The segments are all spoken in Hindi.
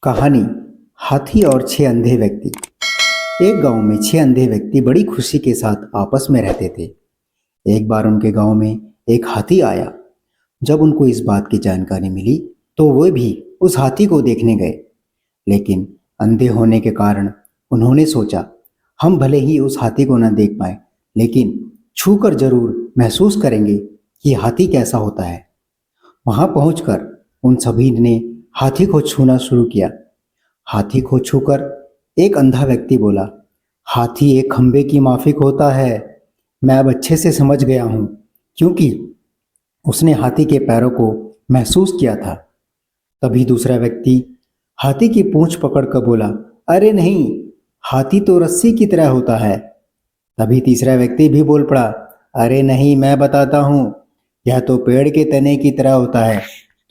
कहानी हाथी और छह अंधे व्यक्ति। एक गांव में छह अंधे व्यक्ति बड़ी खुशी के साथ आपस में रहते थे। एक बार उनके गांव में एक हाथी आया। जब उनको इस बात की जानकारी मिली तो वे भी उस हाथी को देखने गए, लेकिन अंधे होने के कारण उन्होंने सोचा हम भले ही उस हाथी को न देख पाए, लेकिन छूकर जरूर महसूस करेंगे कि हाथी कैसा होता है। वहां पहुंचकर उन सभी ने हाथी को छूना शुरू किया। हाथी को छूकर एक अंधा व्यक्ति बोला, हाथी एक खंबे की माफिक होता है। मैं अब अच्छे से समझ गया हूं, क्योंकि उसने हाथी के पैरों को महसूस किया था। तभी दूसरा व्यक्ति हाथी की पूंछ पकड़कर बोला, अरे नहीं, हाथी तो रस्सी की तरह होता है। तभी तीसरा व्यक्ति भी बोल पड़ा, अरे नहीं, मैं बताता हूँ, यह तो पेड़ के तने की तरह होता है।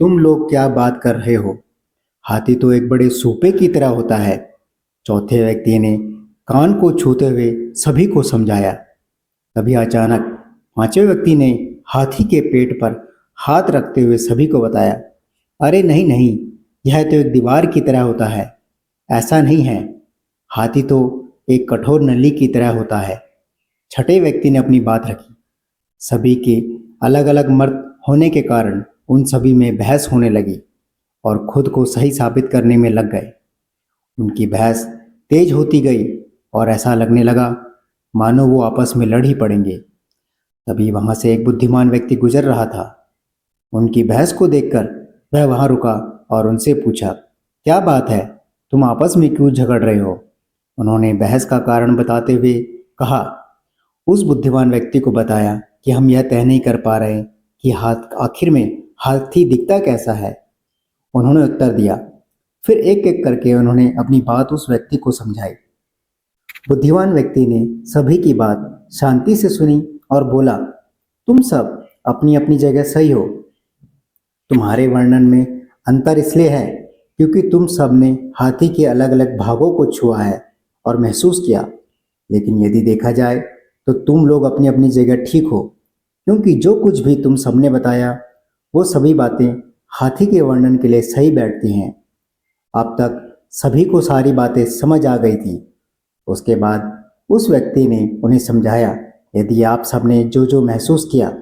तुम लोग क्या बात कर रहे हो? हाथी तो एक बड़े सूपे की तरह होता है। चौथे व्यक्ति ने कान को छूते हुए सभी को समझाया। तभी अचानक पांचवें व्यक्ति ने हाथी के पेट पर हाथ रखते हुए सभी को बताया, अरे नहीं नहीं, यह तो एक दीवार की तरह होता है। ऐसा नहीं है, हाथी तो एक कठोर नली की तरह होता है। छठे व्यक्ति ने अपनी बात रखी। सभी के अलग अलग मत होने के कारण उन सभी में बहस होने लगी और खुद को सही साबित करने में लग गए। उनकी बहस तेज होती गई और ऐसा लगने लगा मानो वो आपस में लड़ ही पड़ेंगे। तभी वहां से एक बुद्धिमान व्यक्ति गुजर रहा था। उनकी बहस को देखकर वह वहां रुका और उनसे पूछा, क्या बात है, तुम आपस में क्यों झगड़ रहे हो? उन्होंने बहस का कारण बताते हुए कहा। उस बुद्धिमान व्यक्ति को बताया कि हम यह तय नहीं कर पा रहे कि आखिर में हाथी दिखता कैसा है। उन्होंने उत्तर दिया। फिर एक एक करके उन्होंने अपनी बात उस व्यक्ति को समझाई। बुद्धिमान व्यक्ति ने सभी की बात शांति से सुनी और बोला, तुम सब अपनी अपनी जगह सही हो। तुम्हारे वर्णन में अंतर इसलिए है क्योंकि तुम सब ने हाथी के अलग अलग भागों को छुआ है और महसूस किया, लेकिन यदि देखा जाए तो तुम लोग अपनी अपनी जगह ठीक हो, क्योंकि जो कुछ भी तुम सबने बताया वो सभी बातें हाथी के वर्णन के लिए सही बैठती हैं। अब तक सभी को सारी बातें समझ आ गई थी। उसके बाद उस व्यक्ति ने उन्हें समझाया, यदि आप सबने जो जो महसूस किया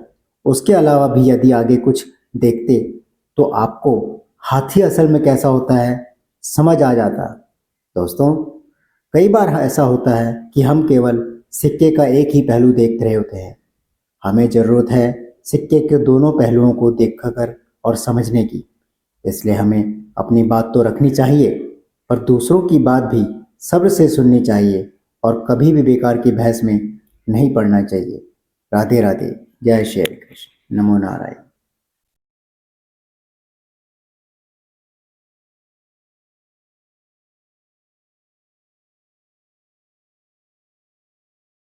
उसके अलावा भी यदि आगे कुछ देखते तो आपको हाथी असल में कैसा होता है समझ आ जाता। दोस्तों, कई बार ऐसा होता है कि हम केवल सिक्के का एक ही पहलू देख रहे होते हैं। हमें ज़रूरत है सिक्के के दोनों पहलुओं को देखकर और समझने की। इसलिए हमें अपनी बात तो रखनी चाहिए, पर दूसरों की बात भी सब्र से सुननी चाहिए और कभी भी बेकार की बहस में नहीं पड़ना चाहिए। राधे राधे। जय श्री कृष्ण। नमो नारायण।